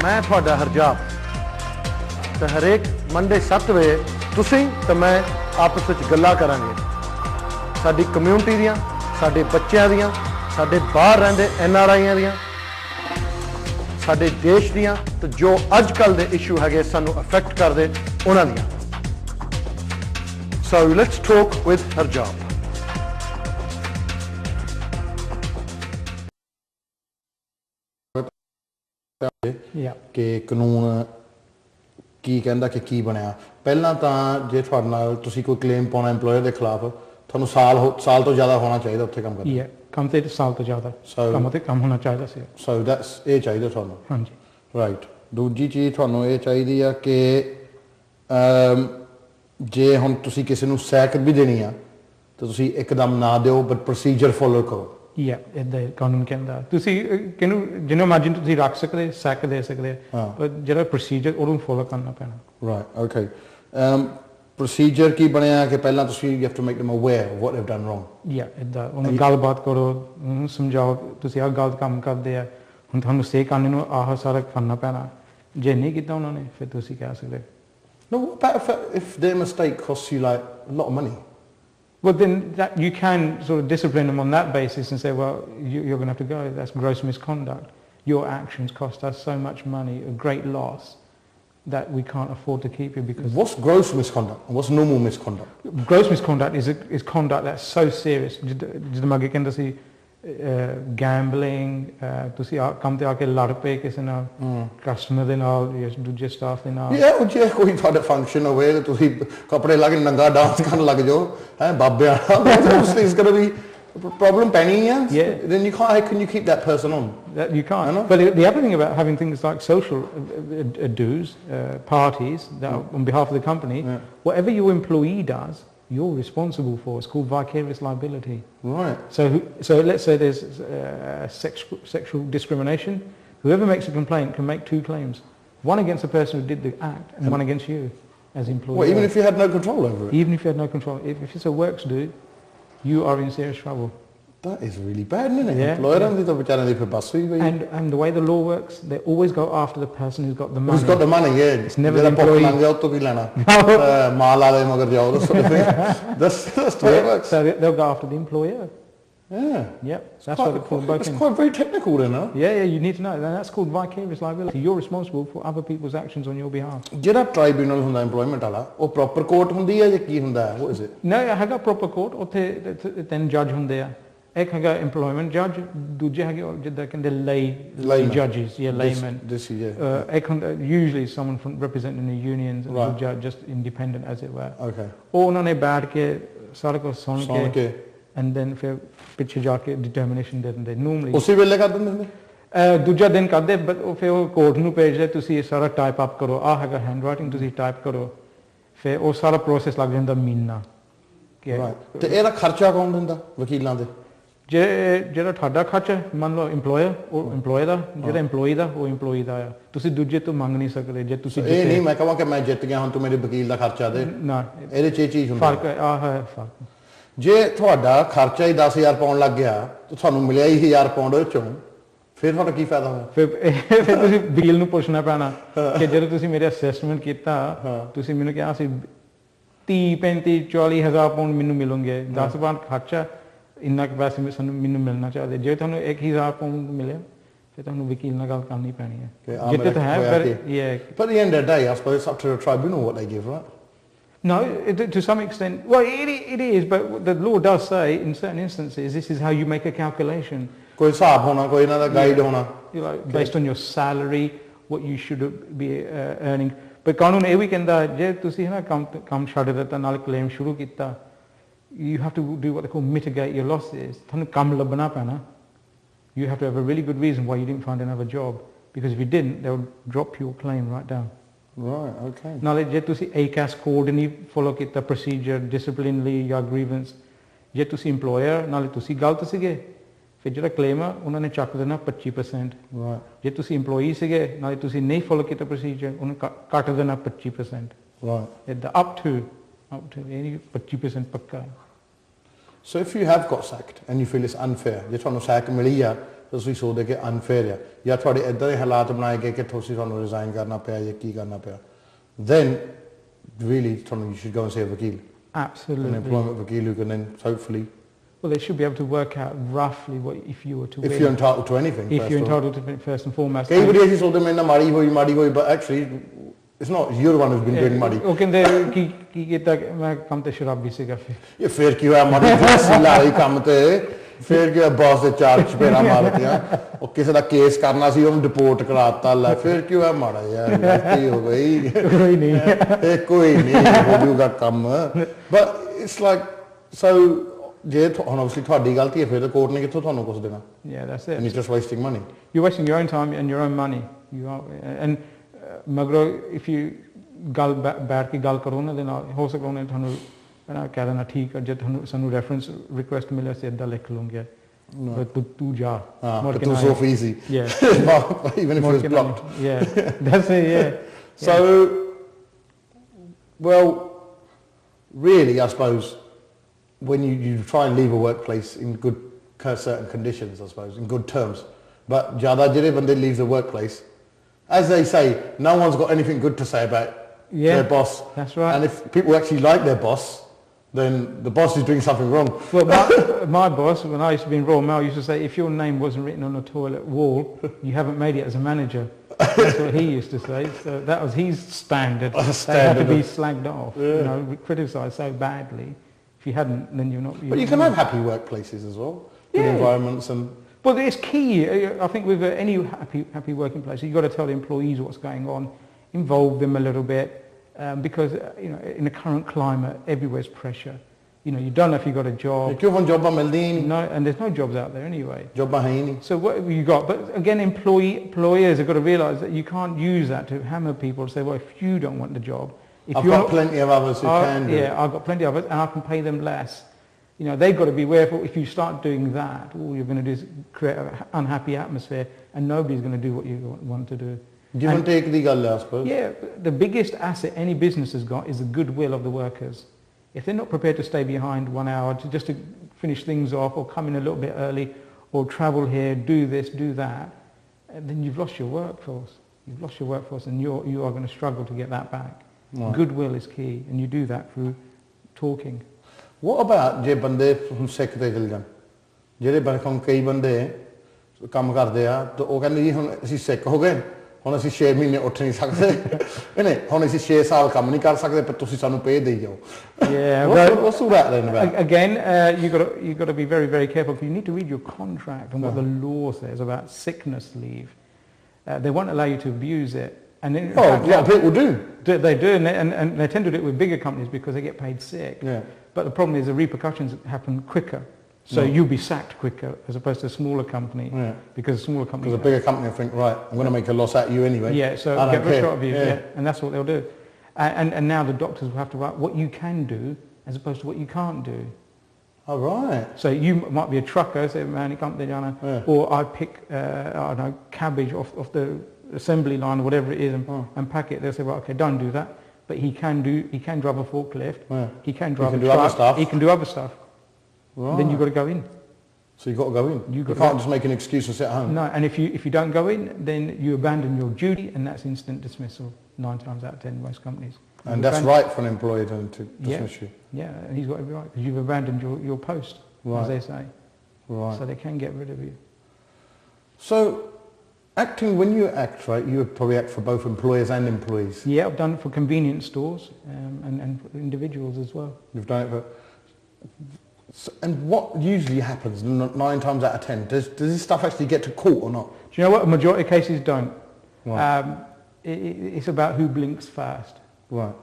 मैं थोड़ा हरजाप तो हरेक मंडे 7 बजे तुसीं तो मैं आपस में गल्लां करांगे साडी कम्यूनिटी दियां साडे बच्चों दियां साडे बाहर रहिंदे NRIयां दियां साडे देश दियां तो जो अजकल दे इशू है सानू अफेक्ट करदे उन्हां दियां. So let's talk with Harjap. कि कानून की कहंदा कि की बनया पहला तो जे तुहाडे नाल तुसीं कोई क्लेम पाउणा एम्पलॉयर के खिलाफ तुहानूं साल तो ज़्यादा होना चाहिए उत्थे काम करना. कम तो साल तो ज़्यादा कम होना चाहिए सी. सो दैट्स ये चाहिए तुहानूं. हाँ जी राइट. दूजी चीज़ तुहानूं ये चाहिए है कि जे हुण तुसीं किसी नूं सैक भी देनी आ तो तुसीं एकदम ना दिओ बट प्रोसीजर फॉलो करो. इदा कानून कहता तुसी किनू जिन्ना मर्जी तुसी रख सकते सैक दे सकते पर जो प्रोसीजर उन्होंने फॉलो करना पैना. Right okay. प्रोसीजर की बनया कि पहला तुसी you have to make them aware of what they have done wrong. इदा उन्हें गलबात करो समझाओ तुसी आ गलत काम करते हैं हुण तुहानूं सही करने नूं आह सारा करना पैना जे नहीं किया उन्होंने फिर तुसी कह सकते. No, what about if their mistake costs you like a lot of money? Well, then you can sort of discipline them on that basis and say, well, you're going to have to go. That's gross misconduct. Your actions cost us so much money, a great loss, that we can't afford to keep you because... What's gross misconduct and what's normal misconduct? Gross misconduct is conduct that's so serious. Gambling, ਤੁਸੀਂ ਕੰਮ ਤੇ ਆ ਕੇ ਲੜ ਪਏ ਕਿਸੇ ਨਾਲ customer ਦੇ ਨਾਲ ਜਾਂ ਦੂਜੇ ਸਟਾਫ ਦੇ ਨਾਲ ਉਹ ਜੇ ਕੋਈ ਤੁਹਾਡਾ ਫੰਕਸ਼ਨ ਹੋਵੇ ਤੇ ਤੁਸੀਂ ਕੱਪੜੇ ਲਾ ਕੇ ਨੰਗਾ ਡਾਂਸ ਕਰਨ ਲੱਗ ਜਾਓ ਹੈ ਬਾਬਿਆਂ ਨਾਲ ਇਸ ਗonna be problem penny. Then you can't. How can you keep that person on? That you can't. But the other thing about having things like social dues, parties that are on behalf of the company, whatever your employee does, you're responsible for. It's called vicarious liability. Right. So let's say there's sexual discrimination. Whoever makes a complaint can make 2 claims. One against the person who did the act and one against you as employee. Well, even if you had no control over it? Even if you had no control. If it's a works do, you are in serious trouble. That is really bad, isn't it? Employer and the way the law works, they always go after the person who's got the money. Who's got the money, yeah. It's never the employee. That's the way it works. So they'll go after the employer. Yeah. Yep. That's what they call both. It's quite very technical then, huh? Yeah, you need to know. And that's called vicarious liability. You're responsible for other people's actions on your behalf. ਜਿਹੜਾ ਟ੍ਰਾਈਬਿਊਨਲ ਹੁੰਦਾ employment ਵਾਲਾ ਉਹ proper court ਹੁੰਦੀ ਹੈ ਜਾਂ ਕੀ ਹੁੰਦਾ ਹੈ? What is it? No, ਹੈਗਾ ਪ੍ਰੋਪਰ ਕੋਰਟ ਉੱਥੇ 3 ਜੱਜ ਹੁੰਦੇ ਆ. ਇੱਕ ਹੈਗਾ employment judge, ਦੂਜੇ ਹੈਗੇ ਜਿੱਦਾਂ ਕਹਿੰਦੇ lay judges, laymen. ਇੱਕ ਹੁੰਦਾ usually someone from representing the unions and ਦੂਜਾ just independent as it were. Okay. ਉਹ ਉਹਨਾਂ ਨੇ ਬੈਠ ਕੇ ਸਾਰਾ ਕੁਝ ਸੁਣ ਕੇ and then ਫਿਰ ਪਿੱਛੇ ਜਾ ਕੇ determination ਦੇ ਦਿੰਦੇ normally. ਉਸੇ ਵੇਲੇ ਕਰ ਦਿੰਦੇ ਨੇ? ਦੂਜਾ ਦਿਨ ਕਰਦੇ but ਉਹ ਫਿਰ ਉਹ ਕੋਰਟ ਨੂੰ ਭੇਜਦੇ ਤੁਸੀਂ ਇਹ ਸਾਰਾ ਟਾਈਪ ਅਪ ਕਰੋ ਆਹ ਹੈਗਾ ਹੈਂਡ ਰਾਈਟਿੰਗ ਤੁਸੀਂ ਟਾਈਪ ਕਰੋ ਫਿਰ ਉਹ ਸਾਰਾ ਪ੍ਰੋਸੈਸ ਲੱਗ ਜਾਂਦਾ ਮਹੀਨਾ. ਤੇ ਇਹਦਾ ਖਰਚਾ ਕੌਣ ਦਿੰਦਾ ਵਕੀਲਾਂ ਦੇ? ਜਿਹੜਾ ਤੁਹਾਡਾ ਖਰਚਾ ਮੰਨ ਲਓ employer ਉਹ employer ਦਾ ਜਿਹੜਾ employee ਦਾ ਉਹ employee ਦਾ ਆ ਤੁਸੀਂ ਦੂਜੇ ਤੋਂ ਮੰਗ ਨਹੀਂ ਸਕਦੇ ਜੇ ਤੁਸੀਂ ਇਹ ਨਹੀਂ ਮੈਂ ਕਹਾਂ ਕਿ ਮੈਂ ਜਿੱਤ ਗਿਆ ਹੁਣ ਤੂੰ ਮੇਰੇ ਵਕੀਲ ਦਾ ਖਰਚਾ ਦੇ ਨਾ ਇਹਦੇ 'ਚ ਇਹ ਚੀਜ਼ ਹੁੰਦੀ ਫਰਕ ਆ ਹੈ ਫਰਕ. ਜੇ ਤੁਹਾਡਾ ਖਰਚਾ ਹੀ 10,000 ਪਾਉਣ ਲੱਗ ਗਿਆ ਤਾਂ ਤੁਹਾਨੂੰ ਮਿਲਿਆ ਹੀ 1000 ਪਾਉਂਡ ਉਹ ਚੋਂ ਫਿਰ ਤੁਹਾਡਾ ਕੀ ਫਾਇਦਾ ਹੋਇਆ? ਫਿਰ ਤੁਸੀਂ ਵਕੀਲ ਨੂੰ ਪੁੱਛਣਾ ਪੈਣਾ ਕਿ ਜਦੋਂ ਤੁਸੀਂ ਮੇਰੇ ਅਸੈਸਮੈਂਟ ਕੀਤਾ ਤੁਸੀਂ ਮੈਨੂੰ ਕਿਹਾ ਸੀ 30-35-40,000 ਪਾਉਂਡ ਮੈਨੂੰ ਮਿਲਣਗੇ 10 ਪਾਉਂਡ ਖਰਚਾ ਇੰਨਾ ਕੁ ਪੈਸੇ ਮੈਨੂੰ ਮਿਲਣਾ ਚਾਹੀਦਾ ਜੇ ਤੁਹਾਨੂੰ 1,000 ਪਾਉਂਡ ਮਿਲਿਆ ਫਿਰ ਤੁਹਾਨੂੰ ਵਕੀਲ ਨਾਲ ਗੱਲ ਕਰਨੀ ਪੈਣੀ ਹੈ ਜਿੱਤੇ ਤਾਂ ਹੈ ਪਰ But at the end of the day I suppose it's up to the tribunal what they give, right? No, to some extent. Well, it is, but the law does say in certain instances this is how you make a calculation. ਕੋਈ ਹਿਸਾਬ ਹੋਣਾ ਕੋਈ ਇਹਨਾਂ ਦਾ guide ਹੋਣਾ based on your salary what you should be earning. But ਕਾਨੂੰਨ ਇਹ ਵੀ ਕਹਿੰਦਾ ਜੇ ਤੁਸੀਂ ਹੈ ਨਾ ਕੰਮ ਛੱਡ ਦਿੱਤਾ ਨਾਲ ਕਲੇਮ ਸ਼ੁਰੂ ਕੀਤਾ you have to do what they call mitigate your losses. ਤੁਹਾਨੂੰ ਕੰਮ ਲੱਭਣਾ ਪੈਣਾ. You have to have a really good reason why you didn't find another job because if you didn't they would drop your claim right down. Right, okay. ਨਾਲੇ ਜੇ ਤੁਸੀਂ ACAS code ਨਹੀਂ follow ਕੀਤਾ procedure disciplinary ਜਾਂ grievance ਜੇ ਤੁਸੀਂ employer ਨਾਲੇ ਤੁਸੀਂ ਗਲਤ ਸੀਗੇ ਫਿਰ ਜਿਹੜਾ ਕਲੇਮ ਆ ਉਹਨਾਂ ਨੇ ਚੱਕ ਦੇਣਾ 25%. Right. ਜੇ ਤੁਸੀਂ employee ਸੀਗੇ ਨਾਲੇ ਤੁਸੀਂ ਨਹੀਂ ਫੋਲੋ ਕੀਤਾ ਪ੍ਰੋਸੀਜਰ ਉਹਨੂੰ ਕੱਟ ਦੇਣਾ 25%. Right. It up to any 25% ਪੱਕਾ. So if you have got sacked and you feel it's unfair ਜੇ ਤੁਹਾਨੂੰ ਸੈਕ ਮਿਲੀ ਆ ਤੁਸੀਂ ਸੋਚਦੇ ਕਿ ਅਨਫੇਅਰ ਆ ਜਾਂ ਤੁਹਾਡੇ ਇੱਦਾਂ ਦੇ ਹਾਲਾਤ ਬਣਾਏ ਗਏ ਕਿ ਤੁਸੀਂ ਤੁਹਾਨੂੰ ਰਿਜ਼ਾਈਨ ਕਰਨਾ ਪਿਆ ਜਾਂ ਕੀ ਕਰਨਾ ਪਿਆ then really ਤੁਹਾਨੂੰ you should go and see a ਵਕੀਲ Absolutely. an employment ਵਕੀਲ who can then hopefully Well, they should be able to work out roughly what if you were to if win. you're entitled to anything If you're entitled to it first and foremost. ਕਈ ਵਾਰੀ ਅਸੀਂ ਸੋਚਦੇ ਮੈਂ ਨਾ ਮਾੜੀ ਹੋਈ but actually it's not you're the one who's been doing ਮਾੜੀ ਉਹ ਕਹਿੰਦੇ ਕੀ ਕੀਤਾ ਮੈਂ ਕੰਮ ਤੇ ਸ਼ਰਾਬੀ ਸੀਗਾ ਫਿਰ ਇਹ ਫੇਰ ਕੀ ਹੋਇਆ ਮਾੜੀ ਸੀ ਲਾਈ ਕੰਮ ਤੇ ਫੇਰ ਕੀ ਬੌਸ ਦੇ ਚਾਰ ਚਪੇੜਾ ਮਾਰਤੀਆਂ ਉਹ ਕਿਸੇ ਦਾ ਕੇਸ ਕਰਨਾ ਸੀ ਉਹਨੂੰ ਡਿਪੋਰਟ ਕਰਾਤਾ ਲੈ ਫੇਰ ਕੀ ਹੋਇਆ ਮਾੜਾ ਯਾਰ ਗਲਤੀ ਹੋ ਗਈ ਕੋਈ ਨਹੀਂ ਕੋਈ ਨਹੀਂ ਹੋ ਜੂਗਾ ਕੰਮ but it's like so ਜੇ ਹੁਣ obviously ਤੁਹਾਡੀ ਗਲਤੀ ਹੈ ਫਿਰ ਤਾਂ ਕੋਰਟ ਨੇ ਕਿੱਥੋਂ ਤੁਹਾਨੂੰ ਕੁਝ ਦੇਣਾ Yeah, that's it. and you're just wasting money You're wasting your own time and your own money. You are and ਮਗਰੋਂ if you ਗੱਲ ਬੈਠ ਕੇ ਗੱਲ ਕਰੋ ਨਾ ਦੇ ਨਾਲ ਹੋ ਸਕਦਾ ਉਹਨੇ ਤੁਹਾਨੂੰ ਕਹਿ ਦੇਣਾ ਠੀਕ ਹੈ ਜੇ ਤੁਹਾਨੂੰ ਸਾਨੂੰ ਰੈਫਰੈਂਸ ਰਿਕੁਐਸਟ ਮਿਲਿਆ ਸੀ ਇੱਦਾਂ ਲਿਖ ਲਵਾਂਗੇ ਤੂੰ ਜਾ but it was so easy yeah even if it was blocked yeah that's it yeah so well really I suppose when you try and leave a workplace in good certain conditions I suppose in good terms but jada jehde bande leave the workplace as they say no one's got anything good to say about their boss that's right and if people actually like their boss then the boss is doing something wrong well my boss when I used to be in Royal Mail used to say if your name wasn't written on a toilet wall you haven't made it as a manager that's what he used to say so that was his standard they had to be slagged off you know criticised so badly if you hadn't then you're not but you can have happy workplaces as well good environments and but it's key I think with any happy working place you've got to tell the employees what's going on involve them a little bit because you know in the current climate everywhere's pressure you know you don't know if you got a job ਕਿਉਂ ਹੁਣ ਜੌਬਾਂ ਮਿਲਦੀਆਂ ਨਹੀਂ no and there's no jobs out there anyway ਜੌਬਾਂ ਹੈ ਹੀ ਨਹੀਂ so what have you got but again employers have got to realise that you can't use that to hammer people to say well if you don't want the job if I've got plenty of others who can do yeah I've got plenty of it and I can pay them less you know they've got to be aware if you start doing that all you're going to do is create an unhappy atmosphere and nobody's going to do what you want to do give and take the ਗੱਲ I suppose yeah the biggest asset any business has got is the goodwill of the workers if they're not prepared to stay behind 1 hour just to finish things off or come in a little bit early or travel here do this do that then you've lost your workforce and you are going to struggle to get that back right. Goodwill is key and you do that through talking what about ਜੇ ਬੰਦੇ ਹੁਣ ਸਿੱਖ ਤੇ ਚਲ ਜਾਣ ਜਿਹੜੇ ਬਰਖਮ ਕਈ ਬੰਦੇ ਕੰਮ ਕਰਦੇ ਆ ਤਾਂ ਉਹ ਕਹਿੰਦੇ ਜੀ ਹੁਣ ਅਸੀਂ ਸਿੱਖ ਹੋ ਗਏ ਹੁਣ ਅਸੀਂ 6 ਮਹੀਨੇ ਉੱਠ ਨਹੀਂ ਸਕਦੇ ਇਹਨੇ ਹੁਣ ਅਸੀਂ 6 ਸਾਲ ਕੰਮ ਨਹੀਂ ਕਰ ਸਕਦੇ ਪਰ ਤੁਸੀਂ ਸਾਨੂੰ ਪੇ ਦੇਈ ਜਾਓ what's all that then about again you got to be very very careful because you need to read your contract and what the law says about sickness leave they won't allow you to abuse it and in fact, yeah people do they do and they tend to do it with bigger companies because they get paid sick but the problem is the repercussions happen quicker so you'll be sacked quicker as opposed to a smaller company because a smaller company because a bigger company will think right I'm going to make a loss out of you anyway so get rid of you and that's what they'll do and now the doctors will have to write what you can do as opposed to what you can't do all right so you might be a trucker say man you can't do or I pick I don't know cabbage off the assembly line or whatever it is and pack it they'll say well okay don't do that but he can drive a forklift he can drive a truck he can do other stuff right. Then you've got to go in so you've got to go in you can't just make an excuse and sit at home no and if you don't go in then you abandon your duty and that's instant dismissal 9 times out of 10 in most companies and that's right for an employer to dismiss you and he's got every right because you've abandoned your post as they say so they can get rid of you so acting when you act right you would probably act for both employers and employees I've done it for convenience stores and for individuals as well you've done it for and what usually happens 9 times out of 10 does this stuff actually get to court or not do you know what a majority of cases don't it's about who blinks first right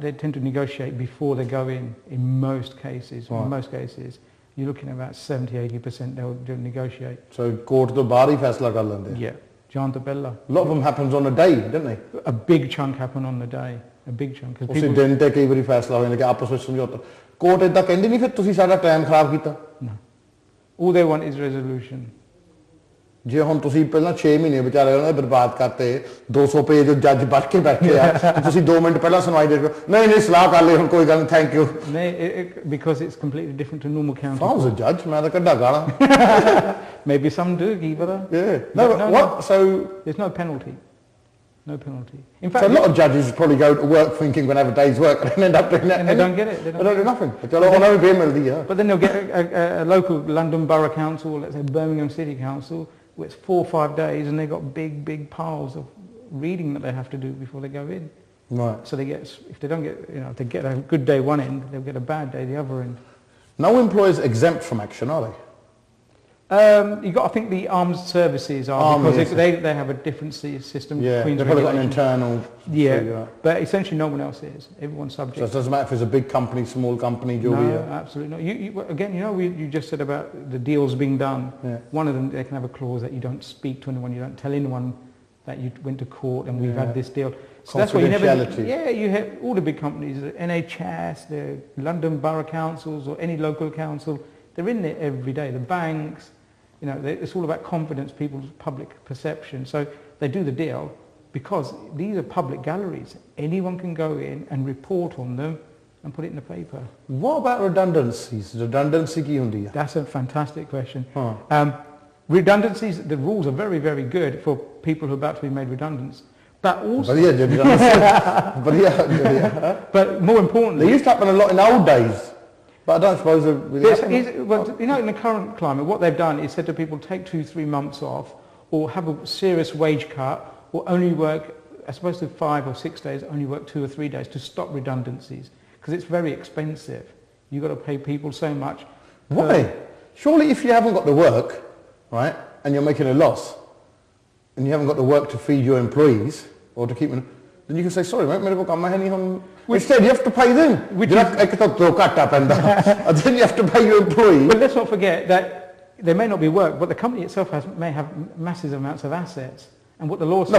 they tend to negotiate before they go in most cases in most cases you're looking at about 70-80% they'll negotiate so court to ਬਾਹਰ ਹੀ ਫੈਸਲਾ ਕਰ ਲੈਂਦੇ ਜਾਣ ਤੋਂ ਪਹਿਲਾਂ a lot of them happens on a day don't they a big chunk happen on the day a big chunk because ਉਸੇ ਦਿਨ ਤੇ ਕਈ ਵਾਰੀ ਫੈਸਲਾ ਹੋ ਜਾਂਦਾ ਕਿ ਆਪਸ ਵਿੱਚ ਸਮਝੌਤਾ ਕੋਰਟ ਇਦਾਂ ਕਹਿੰਦੀ ਨਹੀਂ ਫਿਰ ਤੁਸੀਂ ਸਾਡਾ ਟਾਈਮ ਖਰਾਬ ਕੀਤਾ no all they want is resolution ਜੇ ਹੁਣ ਤੁਸੀਂ ਪਹਿਲਾਂ 6 ਮਹੀਨੇ ਵਿਚਾਰੇ ਉਹਨਾਂ ਦੇ ਬਰਬਾਦ ਕਰਤੇ 200 ਪੇਜ ਜੱਜ ਪੜ੍ਹ ਕੇ ਬੈਠੇ ਆ ਤੇ ਤੁਸੀਂ 2 ਮਿੰਟ ਪਹਿਲਾਂ ਸੁਣਵਾਈ ਦੇ ਨਹੀਂ ਨਹੀਂ ਸਲਾਹ ਕਰ ਲਈ ਹੁਣ ਕੋਈ ਗੱਲ ਨਹੀਂ ਥੈਂਕ ਯੂ ਨਹੀਂ because it's completely different to normal county I was a judge ਮੈਂ ਤਾਂ ਕੱਢਾ ਗਾਲਾਂ maybe some do but yeah no what so there's no penalty in so fact a lot of judges probably go to work thinking we'll have a day's work and end up doing that and they don't get it they don't do nothing ਚਲੋ ਉਹਨਾਂ ਨੂੰ ਵੀ ਮਿਲਦੀ ਆ but then they'll get a local London Borough Council, let's say Birmingham City Council, where it's 4 or 5 days and they've got big piles of reading that they have to do before they go in. Right. So they get, if they don't get, if they get a good day one end, they'll get a bad day the other end. No employers exempt from action, are they? You got, I think the armed services are, Army, because yes. they have a different system. Yeah, between they've probably got an regulations. internal... Yeah, but essentially no one else is. Everyone's subject. So it doesn't matter if it's a big company, small company, No, absolutely not. Again, you just said about the deals being done. Yeah. One of them, they can have a clause that you don't speak to anyone, you don't tell anyone that you went to court and we've had this deal. So that's why you never... Yeah, you have all the big companies, the NHS, the London Borough Councils or any local council, they're in there every day. The banks, it's all about confidence, people's public perception. So they do the deal because these are public galleries. Anyone can go in and report on them and put it in the paper. What about redundancies? Redundancy ki hundi hai? That's a fantastic question. Huh. Redundancies, the rules are very, very good for people who are about to be made redundant. But also... But more importantly... They used to happen a lot in old days. But I don't suppose in the current climate, what they've done is said to people, take 2-3 months off, or have a serious wage cut, or only work, as opposed to 5 or 6 days, only work 2 or 3 days to stop redundancies, because it's very expensive. You've got to pay people so much. Why? Surely if you haven't got the work, right, and you're making a loss, and you haven't got the work to feed your employees, or to keep them, then you can say, sorry mate, mere ko kam hai nahi hum. Instead, you have to pay them. And then you have to pay your employees. But let's not forget that there may not be work, but the company itself may have massive amounts of assets. And what the law says...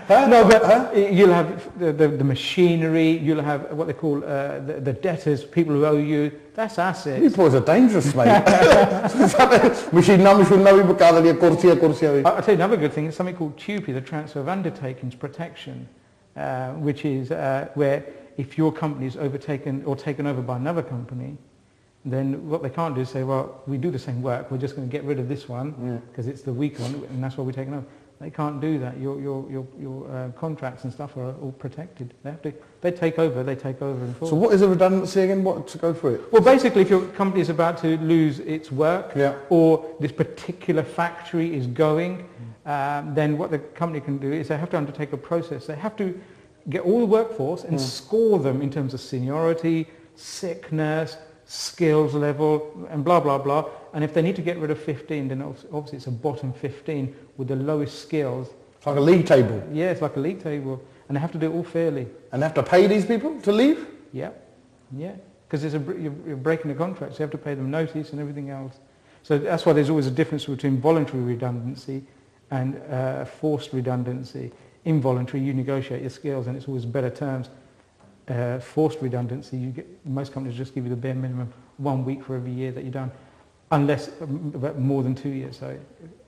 No, but you'll have the machinery, you'll have what they call the debtors, people who owe you. That's assets. These boys are dangerous, mate. I'll tell you another good thing, it's something called TUPE, the Transfer of Undertakings Protection, which is where if your company is overtaken or taken over by another company, then what they can't do is say, well, we do the same work, we're just going to get rid of this one because it's the weak one and that's why we're taking over. They can't do that. Your contracts and stuff are all protected. They take over in full. So what is a redundancy again? What to go through it? Well, basically, if your company is about to lose its work, or this particular factory is going, then what the company can do is they have to undertake a process. They have to get all the workforce and score them in terms of seniority, sickness, skills level, and blah, blah, blah. And if they need to get rid of 15, then obviously it's a bottom 15 with the lowest skills. It's like a league table. Yeah, it's like a league table. And they have to do it all fairly. And they have to pay these people to leave? Yeah, yeah. Because you're breaking the contract, so you have to pay them notice and everything else. So that's why there's always a difference between voluntary redundancy and forced redundancy. Involuntary, you negotiate your skills and it's always better terms. Forced redundancy, most companies just give you the bare minimum 1 week for every year that you've done, unless more than 2 years. So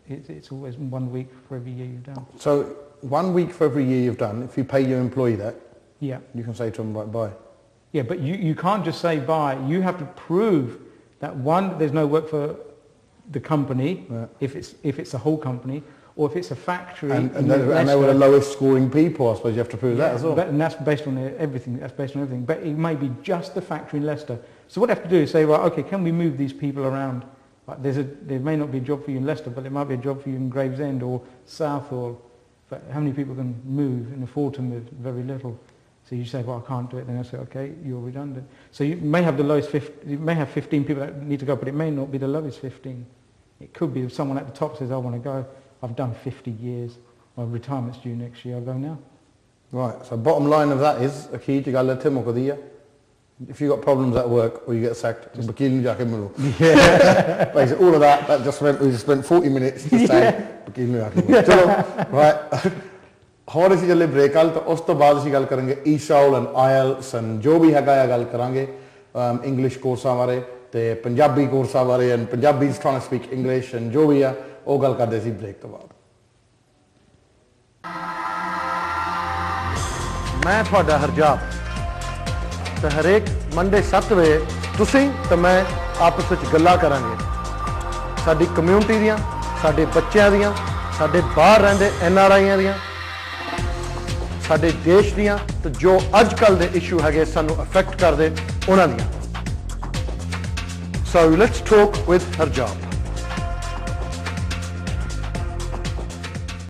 it's always 1 week for every year you've done. So 1 week for every year you've done, if you pay your employee that, you can say to them, right, bye. Yeah, but you can't just say bye. You have to prove that one, there's no work for the company, if it's a whole company, or if it's a factory. And they were the lowest scoring people, I suppose you have to prove that as well. And that's based on everything. But it may be just the factory in Leicester. So what they have to do is say, well, okay, can we move these people around? Like there may not be a job for you in Leicester, but there might be a job for you in Gravesend or Southall. But how many people can move and afford to move? Very little. So you say, well, I can't do it. Then they'll say, okay, you're redundant. So you may have the lowest 15, you may have 15 people that need to go, but it may not be the lowest 15. It could be if someone at the top says, I want to go. I've done 50 years. My retirement's due next year. I'll go now. Right. So bottom line of that is, if you've got problems at work or you get sacked, Basically, all of that just meant we just spent 40 minutes just saying, right. ਹੋਰ ਅਸੀਂ ਚੱਲੇ break ਵਾਲ ਤਾਂ ਉਸ ਤੋਂ ਬਾਅਦ ਅਸੀਂ ਗੱਲ ਕਰਾਂਗੇ ਈਸ਼ਾਉਲ ਐਂਡ ਆਇਲਸ ਐਂਡ ਜੋ ਵੀ ਹੈਗਾ ਆ ਗੱਲ ਕਰਾਂਗੇ ਇੰਗਲਿਸ਼ ਕੋਰਸਾਂ ਬਾਰੇ ਤੇ ਪੰਜਾਬੀ ਕੋਰਸਾਂ ਬਾਰੇ and Punjabis trying to speak English and ਜੋ ਵੀ ਆ ਉਹ ਗੱਲ ਕਰਦੇ ਸੀ ਬ੍ਰੇਕ ਤੋਂ ਬਾਅਦ। ਮੈਂ ਤੁਹਾਡਾ ਹਰਜਾਪ ਤੇ ਹਰੇਕ ਮੰਡੇ 7 ਵਜੇ ਤੁਸੀਂ ਤੇ ਮੈਂ ਆਪਸ ਵਿੱਚ ਗੱਲਾਂ ਕਰਾਂਗੇ ਸਾਡੀ ਕਮਿਊਨਿਟੀ ਦੀਆਂ, ਸਾਡੇ ਬੱਚਿਆਂ ਦੀਆਂ, ਸਾਡੇ ਬਾਹਰ ਰਹਿੰਦੇ NRIਆਂ ਦੀਆਂ, ਸਾਡੇ ਦੇਸ਼ ਦੀਆਂ ਤੇ ਜੋ ਅੱਜ ਕੱਲ੍ਹ ਦੇ ਇਸ਼ੂ ਹੈਗੇ ਸਾਨੂੰ ਅਫੈਕਟ ਕਰਦੇ ਉਹਨਾਂ ਦੀਆਂ। So let's talk with Harjap.